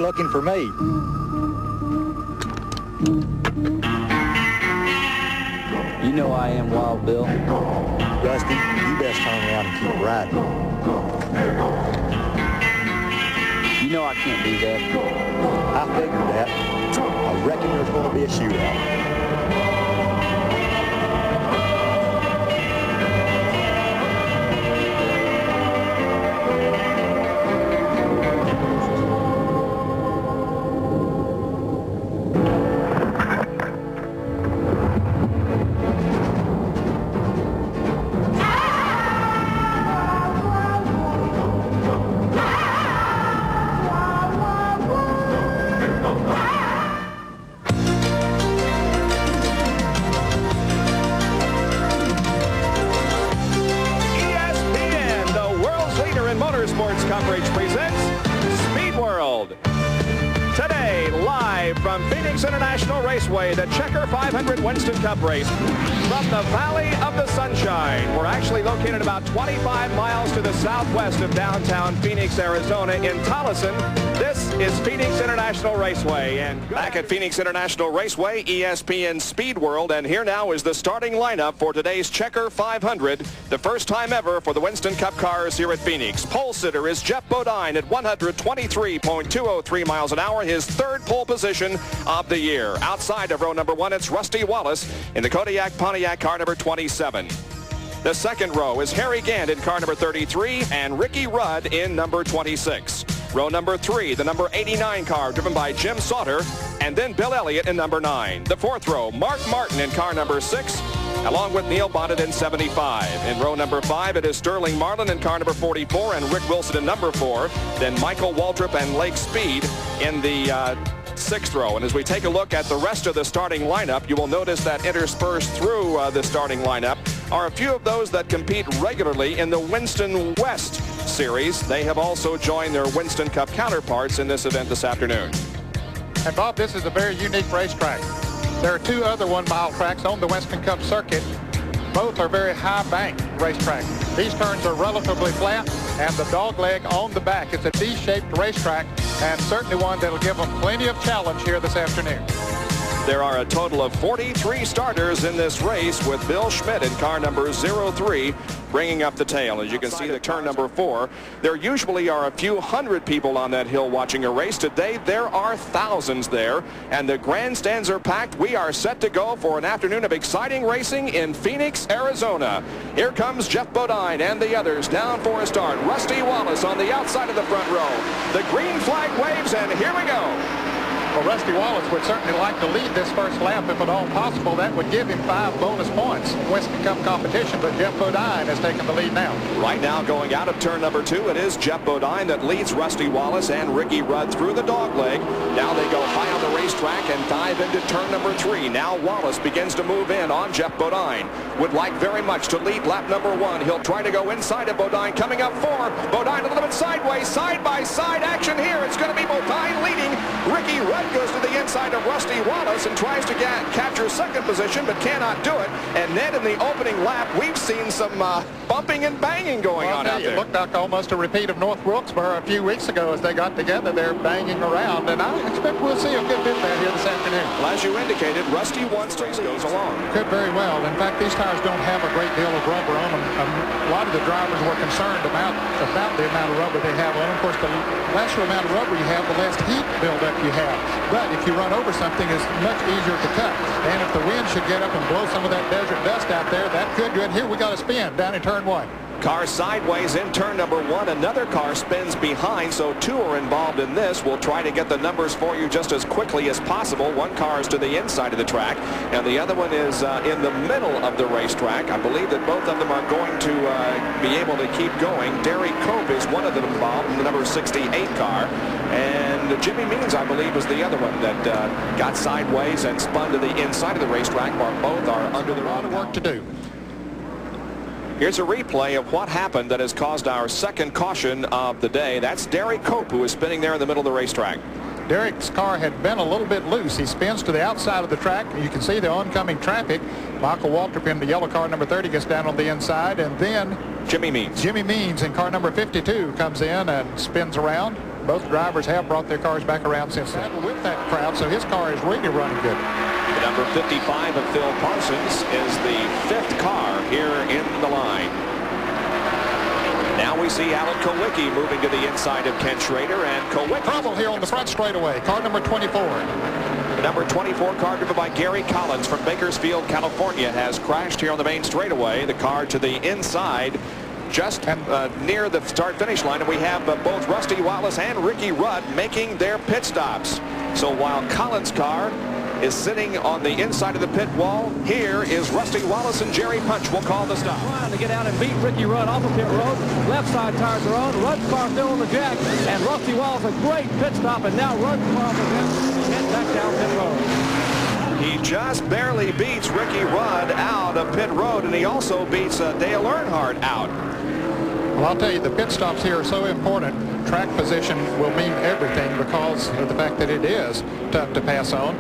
you looking for me? You know I am Wild Bill. Rusty, you best turn around and keep riding. You know I can't do that. I figured that. I reckon there's going to be a shootout. Sports coverage presents Speed World. Today, live from Phoenix International Raceway, the Checker 500 Winston Cup race. From the Valley of the Sunshine, we're actually located about 25 miles to the southwest of downtown Phoenix, Arizona in Tolleson. This is Phoenix International Raceway. And back at Phoenix International Raceway, ESPN Speed World. And here now is the starting lineup for today's Checker 500. The first time ever for the Winston Cup cars here at Phoenix. Pole sitter is Jeff Bodine at 123.203 miles an hour, his third pole position of the year. Outside of row number 1, it's Rusty Wallace in the Kodiak Pontiac car number 27. The second row is Harry Gant in car number 33 and Ricky Rudd in number 26. Row number 3, the number 89 car driven by Jim Sauter, and then Bill Elliott in number 9. The fourth row, Mark Martin in car number 6, along with Neil Bonnet in 75. In row number 5, it is Sterling Marlin in car number 44 and Rick Wilson in number 4. Then Michael Waltrip and Lake Speed in the sixth row. And as we take a look at the rest of the starting lineup, you will notice that interspersed through the starting lineup are a few of those that compete regularly in the Winston West Series. They have also joined their Winston Cup counterparts in this event this afternoon. And Bob, this is a very unique racetrack. There are two other 1 mile tracks on the Winston Cup circuit. Both are very high bank racetracks. These turns are relatively flat, and the dog leg on the back. It's a D-shaped racetrack, and certainly one that'll give them plenty of challenge here this afternoon. There are a total of 43 starters in this race, with Bill Schmidt in car number 03 bringing up the tail. As you can see, the turn number 4, there usually are a few hundred people on that hill watching a race. Today, there are thousands there, and the grandstands are packed. We are set to go for an afternoon of exciting racing in Phoenix, Arizona. Here comes Jeff Bodine and the others down for a start. Rusty Wallace on the outside of the front row. The green flag waves, and here we go. Well, Rusty Wallace would certainly like to lead this first lap if at all possible. That would give him 5 bonus points in Winston Cup competition, but Jeff Bodine has taken the lead now. Right now, going out of turn number 2, it is Jeff Bodine that leads Rusty Wallace and Ricky Rudd through the dog leg. Now they go high on the racetrack and dive into turn number 3. Now Wallace begins to move in on Jeff Bodine. Would like very much to lead lap number 1. He'll try to go inside of Bodine. Coming up 4. Bodine a little bit sideways, side-by-side action here. It's going to be Bodine leading. Ricky Rudd goes to the inside of Rusty Wallace and tries to capture second position, but cannot do it. And then in the opening lap, we've seen some bumping and banging going on out there. It looked like almost a repeat of North Wilkesboro a few weeks ago as they got together. They're banging around, and I expect we'll see a good bit of that here this afternoon. Well, as you indicated, Rusty once goes along. Could very well. In fact, these tires don't have a great deal of rubber on them. A lot of the drivers were concerned about the amount of rubber they have on them. Of course, the lesser amount of rubber you have, the less heat buildup you have. But if you run over something, it's much easier to cut. And if the wind should get up and blow some of that desert dust out there, that could do it. Here we got a spin down in turn 1. Car sideways in turn number 1. Another car spins behind, so 2 are involved in this. We'll try to get the numbers for you just as quickly as possible. One car is to the inside of the track, and the other one is in the middle of the racetrack. I believe that both of them are going to be able to keep going. Derek Cope is one of them involved in the number 68 car, and Jimmy Means, I believe, was the other one that got sideways and spun to the inside of the racetrack, while both are under the lot of work to do. Here's a replay of what happened that has caused our second caution of the day. That's Derek Cope, who is spinning there in the middle of the racetrack. Derek's car had been a little bit loose. He spins to the outside of the track. You can see the oncoming traffic. Michael Waltrip in the yellow car number 30 gets down on the inside, and then Jimmy Means in car number 52 comes in and spins around. both drivers have brought their cars back around since then with that crowd, so his car is really running good. The number 55 of Phil Parsons is the 5th car here in the line. Now we see Alan Kulwicki moving to the inside of Ken Schrader, and Kulwicki. Trouble here on the front straightaway. Car number 24. The number 24 car driven by Gary Collins from Bakersfield, California, has crashed here on the main straightaway. The car to the inside, just near the start-finish line, and we have both Rusty Wallace and Ricky Rudd making their pit stops. So while Collins' car is sitting on the inside of the pit wall, here is Rusty Wallace and Jerry Punch will call the stop. Trying to get out and beat Ricky Rudd off of pit road. Left side tires are on. Rudd's car still on the jack, and Rusty Wallace a great pit stop, and now Rudd's car head back down pit road. He just barely beats Ricky Rudd out of pit road, and he also beats Dale Earnhardt out. Well, I'll tell you, the pit stops here are so important. Track position will mean everything because of the fact that it is tough to pass on.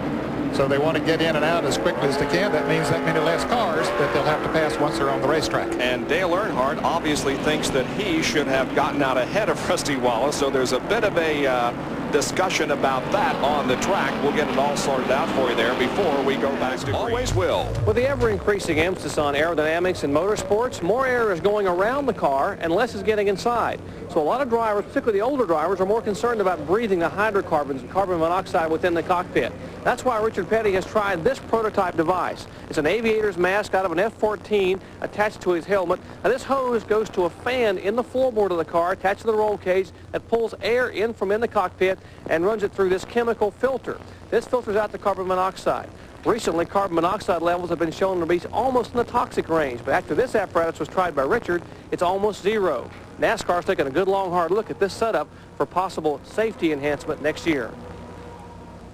So they want to get in and out as quickly as they can. That means that many less cars that they'll have to pass once they're on the racetrack. And Dale Earnhardt obviously thinks that he should have gotten out ahead of Rusty Wallace, so there's a bit of a discussion about that on the track. We'll get it all sorted out for you there before we go back to Always Will. With the ever-increasing emphasis on aerodynamics in motorsports, more air is going around the car and less is getting inside. So a lot of drivers, particularly the older drivers, are more concerned about breathing the hydrocarbons and carbon monoxide within the cockpit. That's why Richard Petty has tried this prototype device. It's an aviator's mask out of an F-14 attached to his helmet. Now this hose goes to a fan in the floorboard of the car attached to the roll cage that pulls air in from in the cockpit and runs it through this chemical filter. This filters out the carbon monoxide. Recently, carbon monoxide levels have been shown to be almost in the toxic range, but after this apparatus was tried by Richard, it's almost zero. NASCAR's taking a good long hard look at this setup for possible safety enhancement next year.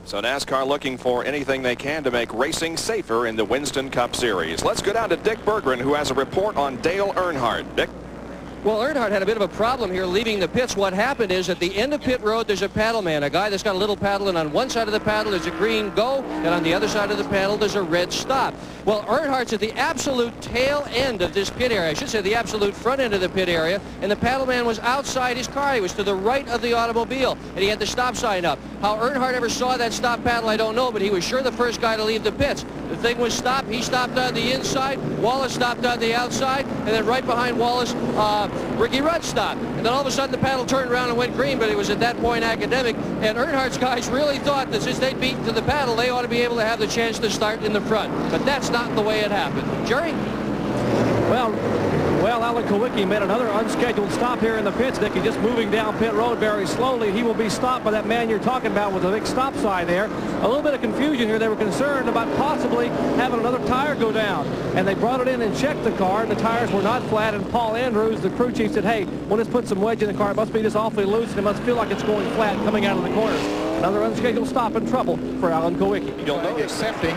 So NASCAR looking for anything they can to make racing safer in the Winston Cup Series. Let's go down to Dick Berggren, who has a report on Dale Earnhardt. Dick? Well, Earnhardt had a bit of a problem here leaving the pits. What happened is at the end of pit road, there's a paddle man, a guy that's got a little paddle, and on one side of the paddle there's a green go, and on the other side of the paddle there's a red stop. Well, Earnhardt's at the absolute tail end of this pit area. I should say the absolute front end of the pit area, and the paddle man was outside his car. He was to the right of the automobile, and he had the stop sign up. How Earnhardt ever saw that stop paddle, I don't know, but he was sure the first guy to leave the pits. The thing was stopped. He stopped on the inside. Wallace stopped on the outside, and then right behind Wallace, Ricky Rudd stopped. And then all of a sudden the paddle turned around and went green, but it was at that point academic. And Earnhardt's guys really thought that since they'd beaten to the paddle, they ought to be able to have the chance to start in the front. But that's not the way it happened. Jerry? Well, Alan Kulwicki made another unscheduled stop here in the pits, Dick. He's just moving down pit road very slowly. He will be stopped by that man you're talking about with a big stop sign there. A little bit of confusion here. They were concerned about possibly having another tire go down. And they brought it in and checked the car, and the tires were not flat. And Paul Andrews, the crew chief, said, hey, we'll just put some wedge in the car. It must be just awfully loose, and it must feel like it's going flat coming out of the corners. Another unscheduled stop in trouble for Alan Kulwicki. You'll notice accepting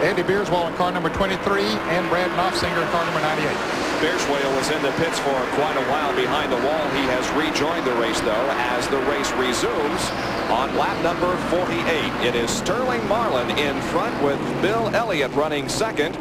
Eddie Beerswell in car number 23 and Brad Knopfsinger in car number 98. Beerswell was in the pits for quite a while behind the wall. He has rejoined the race, though, as the race resumes on lap number 48. It is Sterling Marlin in front with Bill Elliott running second.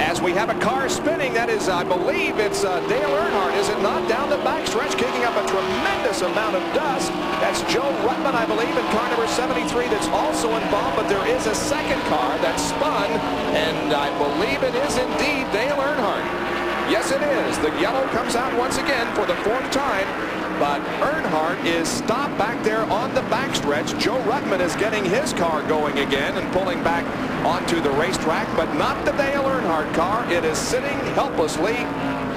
As we have a car spinning, that is, I believe it's Dale Earnhardt, is it not? Down the backstretch, kicking up a tremendous amount of dust. That's Joe Ruttman, I believe, in car number 73 that's also involved, but there is a second car that spun, and I believe it is indeed Dale Earnhardt. Yes, it is. The yellow comes out once again for the fourth time, but Earnhardt is stopped back there on the backstretch. Joe Ruttman is getting his car going again and pulling back onto the racetrack, but not the Dale Earnhardt car. It is sitting helplessly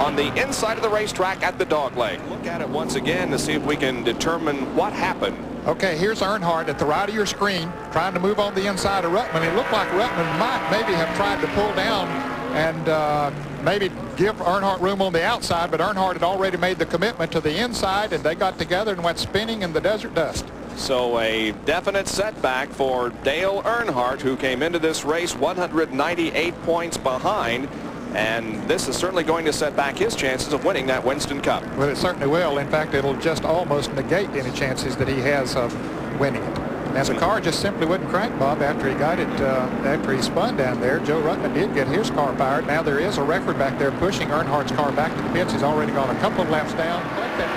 on the inside of the racetrack at the dogleg. Look at it once again to see if we can determine what happened. Okay, here's Earnhardt at the right of your screen trying to move on the inside of Ruttman. It looked like Ruttman might maybe have tried to pull down and maybe give Earnhardt room on the outside, but Earnhardt had already made the commitment to the inside, and they got together and went spinning in the desert dust. So a definite setback for Dale Earnhardt, who came into this race 198 points behind, and this is certainly going to set back his chances of winning that Winston Cup. Well, it certainly will. In fact, it'll just almost negate any chances that he has of winning it. And the car just simply wouldn't crank, Bob, after he got it, after he spun down there. Joe Ruttman did get his car fired. Now there is a record back there pushing Earnhardt's car back to the pits. He's already gone a couple of laps down. Collect that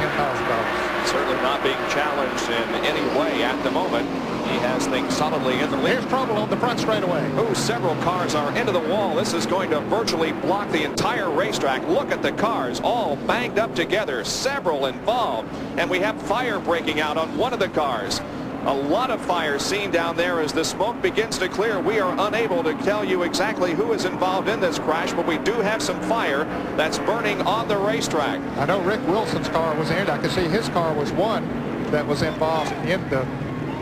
$10,000. Certainly not being challenged in any way at the moment. He has things solidly in the lead. Here's trouble on the front straightaway. Oh, several cars are into the wall. This is going to virtually block the entire racetrack. Look at the cars all banged up together, several involved, and we have fire breaking out on one of the cars. A lot of fire seen down there as the smoke begins to clear. We are unable to tell you exactly who is involved in this crash, but we do have some fire that's burning on the racetrack. I know Rick Wilson's car was in. I could see his car was one that was involved in the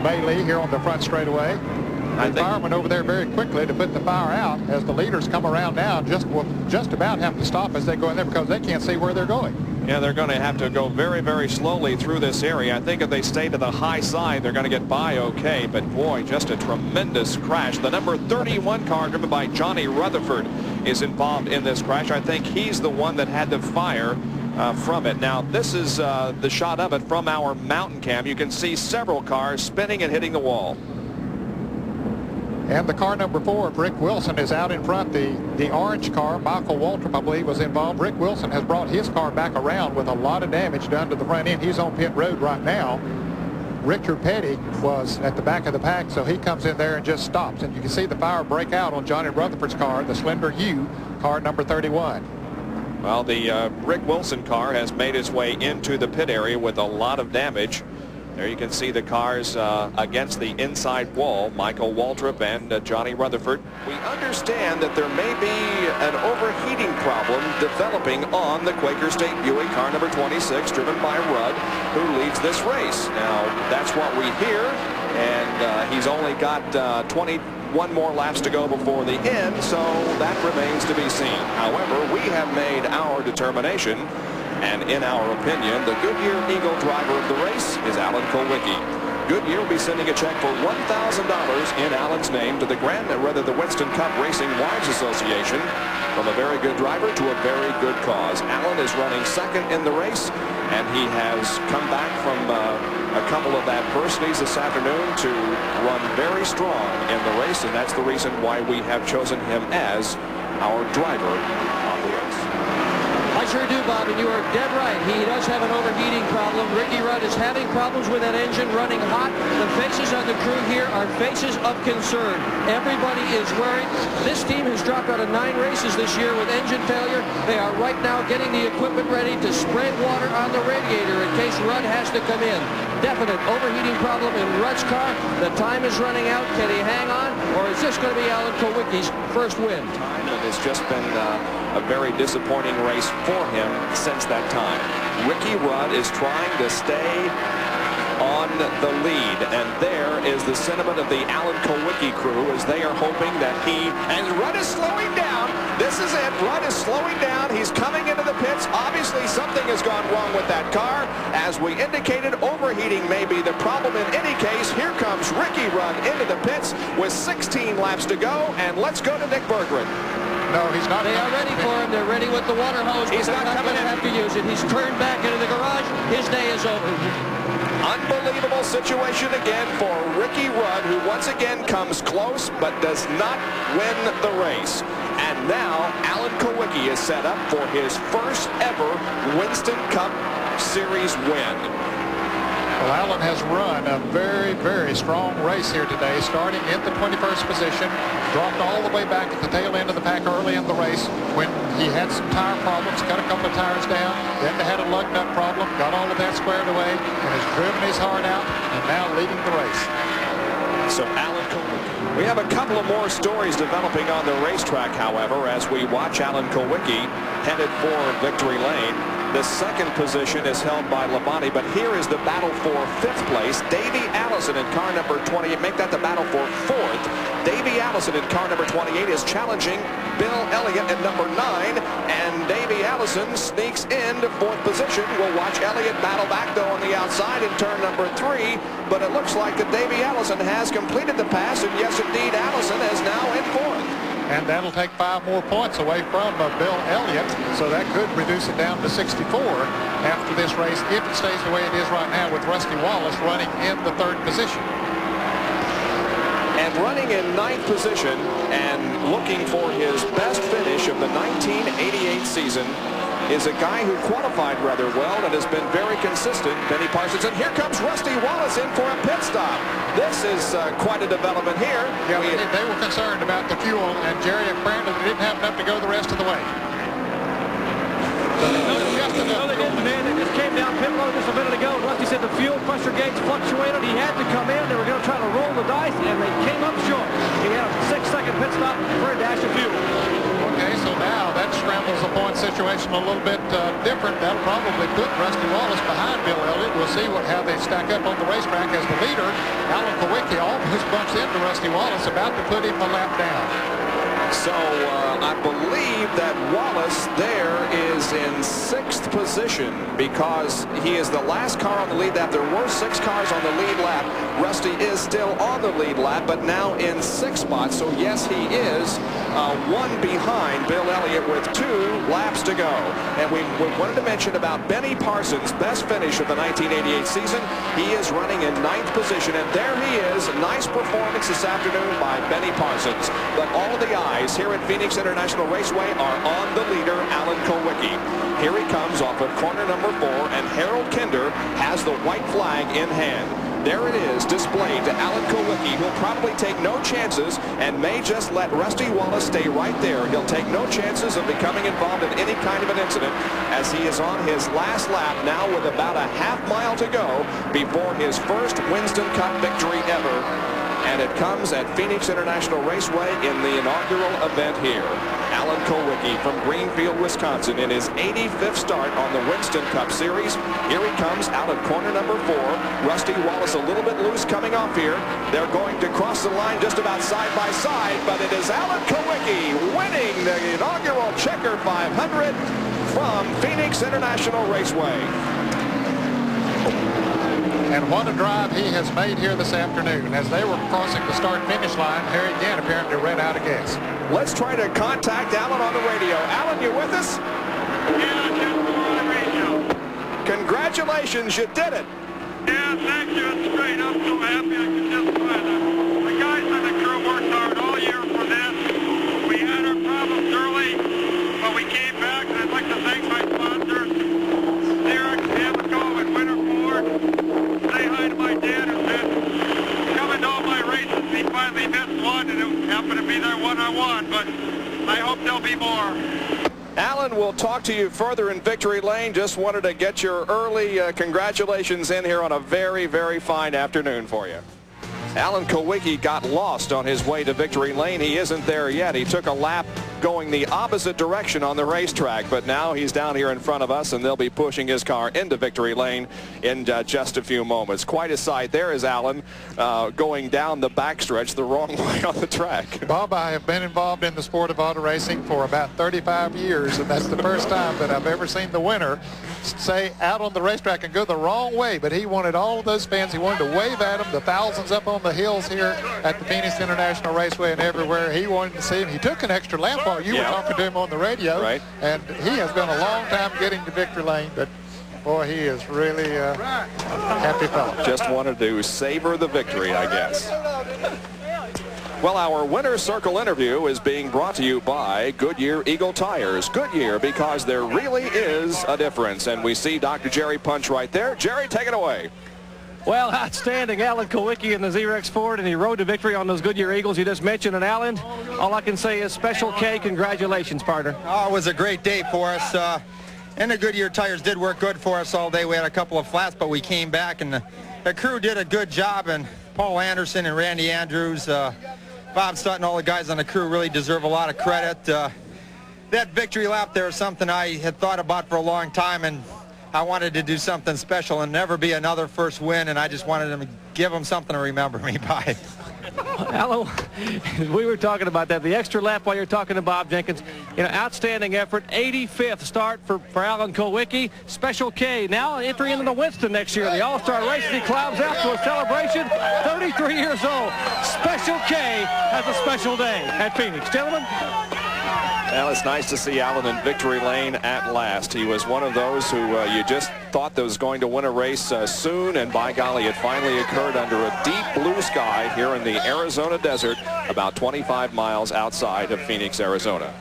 melee here on the front straightaway. The firemen over there very quickly to put the fire out as the leaders come around now will just about have to stop as they go in there because they can't see where they're going. Yeah, they're going to have to go very, very slowly through this area. I think if they stay to the high side, they're going to get by okay. But boy, just a tremendous crash. The number 31 car driven by Johnny Rutherford is involved in this crash. I think he's the one that had the fire from it. Now, this is the shot of it from our mountain cam. You can see several cars spinning and hitting the wall. And the car number 4 of Rick Wilson is out in front. The orange car, Michael Waltrip, I believe, was involved. Rick Wilson has brought his car back around with a lot of damage done to the front end. He's on pit road right now. Richard Petty was at the back of the pack, so he comes in there and just stops. And you can see the fire break out on Johnny Rutherford's car, the Slender U, car number 31. Well, the Rick Wilson car has made its way into the pit area with a lot of damage. There you can see the cars against the inside wall, Michael Waltrip and Johnny Rutherford. We understand that there may be an overheating problem developing on the Quaker State Buick car number 26, driven by Rudd, who leads this race. Now, that's what we hear, and he's only got 21 more laps to go before the end, so that remains to be seen. However, we have made our determination. And in our opinion, the Goodyear Eagle driver of the race is Alan Kulwicki. Goodyear will be sending a check for $1,000 in Alan's name to the the Winston Cup Racing Wives Association, from a very good driver to a very good cause. Alan is running second in the race, and he has come back from a couple of adversities this afternoon to run very strong in the race, and that's the reason why we have chosen him as our driver on the race. I sure do, Bob, and you are dead right. He does have an overheating problem. Ricky Rudd is having problems with that engine running hot. The faces on the crew here are faces of concern. Everybody is worried. This team has dropped out of 9 races this year with engine failure. They are right now getting the equipment ready to spread water on the radiator in case Rudd has to come in. Definite overheating problem in Rudd's car. The time is running out. Can he hang on, or is this going to be Alan Kulwicki's first win? It has just been a very disappointing race for him since that time. Ricky Rudd is trying to stay on the lead, and there is the sentiment of the Alan Kulwicki crew as they are hoping that and Rudd is slowing down. This is it. Rudd is slowing down. He's coming into the pits. Obviously, something has gone wrong with that car. As we indicated, overheating may be the problem in any case. Here comes Ricky Rudd into the pits with 16 laps to go, and let's go to Nick Berggren. No, he's not. They are ready for him. They're ready with the water hose. He's not going to have to use it. He's turned back into the garage. His day is over. Unbelievable situation again for Ricky Rudd, who once again comes close but does not win the race. And now Alan Kulwicki is set up for his first ever Winston Cup Series win. Well, Alan has run a very, very strong race here today, starting in the 21st position, dropped all the way back at the tail end of the pack early in the race when he had some tire problems, cut a couple of tires down, then they had a lug nut problem, got all of that squared away, and has driven his heart out, and now leading the race. So Alan Kulwicki. We have a couple of more stories developing on the racetrack, however, as we watch Alan Kulwicki headed for victory lane. The second position is held by Labonte, but here is the battle for 5th place. Davey Allison in car number 28. Make that the battle for 4th. Davey Allison in car number 28 is challenging Bill Elliott at number 9, and Davey Allison sneaks into 4th position. We'll watch Elliott battle back, though, on the outside in turn number 3, but it looks like that Davey Allison has completed the pass, and yes, indeed, Allison is now in 4th. And that'll take 5 more points away from Bill Elliott, so that could reduce it down to 64 after this race, if it stays the way it is right now with Rusty Wallace running in the 3rd position. And running in 9th position and looking for his best finish of the 1988 season is a guy who qualified rather well and has been very consistent, Benny Parsons. And here comes Rusty Wallace in for a pit stop. This is quite a development here. Yeah, they were concerned about the fuel, and Jerry apparently didn't have enough to go the rest of the way. No, they didn't, man. They just came down pit road just a minute ago. Rusty said the fuel pressure gauge fluctuated. He had to come in. They were going to try to roll the dice, and they came up short. He had a 6-second pit stop for a dash of fuel. Okay, so now that scrambles the point situation a little bit different. That'll probably put Rusty Wallace behind Bill Elliott. We'll see how they stack up on the racetrack as the leader. Alan Kulwicki almost bumps into Rusty Wallace, about to put him a lap down. So I believe that Wallace there is in 6th position because he is the last car on the lead lap. There were 6 cars on the lead lap. Rusty is still on the lead lap, but now in 6th spot. So yes, he is 1 behind Bill Elliott with 2 laps to go. And we wanted to mention about Benny Parsons' best finish of the 1988 season. He is running in 9th position, and there he is. Nice performance this afternoon by Benny Parsons. But all the eyes here at Phoenix International Raceway are on the leader, Alan Kulwicki. Here he comes off of corner number 4, and Harold Kinder has the white flag in hand. There it is, displayed to Alan Kulwicki, who'll probably take no chances and may just let Rusty Wallace stay right there. He'll take no chances of becoming involved in any kind of an incident as he is on his last lap now with about a half-mile to go before his first Winston Cup victory ever. And it comes at Phoenix International Raceway in the inaugural event here. Alan Kulwicki from Greenfield, Wisconsin, in his 85th start on the Winston Cup Series. Here he comes out of corner number 4. Rusty Wallace a little bit loose coming off here. They're going to cross the line just about side by side, but it is Alan Kulwicki winning the inaugural Checker 500 from Phoenix International Raceway. And what a drive he has made here this afternoon. As they were crossing the start-finish line, Harry again apparently ran out of gas. Let's try to contact Alan on the radio. Alan, you with us? Yeah, just on the radio. Congratulations, you did it. Yeah, thank you. It's great. I'm so happy I can just find it. The guys on the crew worked hard all year for this. We had our problems early, but we came back, and I'd like to thank my sponsors, Derek, Amico, and Winter Ford. Say hi to my dad who's been coming to all my races. He finally missed one, and it happened to be there one-on-one, but I hope there'll be more. Alan, we'll talk to you further in Victory Lane. Just wanted to get your early congratulations in here on a very, very fine afternoon for you. Alan Kulwicki got lost on his way to Victory Lane. He isn't there yet. He took a lap going the opposite direction on the racetrack, but now he's down here in front of us, and they'll be pushing his car into Victory Lane in just a few moments. Quite a sight. There is Alan going down the backstretch the wrong way on the track. Bob, I have been involved in the sport of auto racing for about 35 years, and that's the first time that I've ever seen the winner say out on the racetrack and go the wrong way. But he wanted all of those fans, he wanted to wave at them, the thousands up on the hills here at the Phoenix International Raceway and everywhere. He wanted to see him. He took an extra lap. You were talking to him on the radio, right? And he has been a long time getting to Victory Lane, but boy, he is really a happy fellow. Just wanted to savor the victory, I guess. Well, our Winner's Circle interview is being brought to you by Goodyear Eagle Tires. Goodyear, because there really is a difference. And we see Dr. Jerry Punch right there. Jerry, take it away. Well, outstanding. Alan Kulwicki in the Xerox Ford, and he rode to victory on those Goodyear Eagles you just mentioned. And Alan, all I can say is Special K, congratulations, partner. Oh, it was a great day for us. And the Goodyear tires did work good for us all day. We had a couple of flats, but we came back, and the crew did a good job. And Paul Anderson and Randy Andrews, Bob Sutton, all the guys on the crew really deserve a lot of credit. That victory lap there is something I had thought about for a long time, and I wanted to do something special and never be another first win, and I just wanted to give them something to remember me by. Alan, we were talking about that. The extra lap while you're talking to Bob Jenkins. You know, outstanding effort. 85th start for Alan Kulwicki. Special K now entering into the Winston next year. The All-Star race, he climbs out to a celebration. 33 years old. Special K has a special day at Phoenix. Gentlemen. Well, it's nice to see Alan in Victory Lane at last. He was one of those who you just thought that was going to win a race soon, and by golly, it finally occurred under a deep blue sky here in the Arizona desert, about 25 miles outside of Phoenix, Arizona.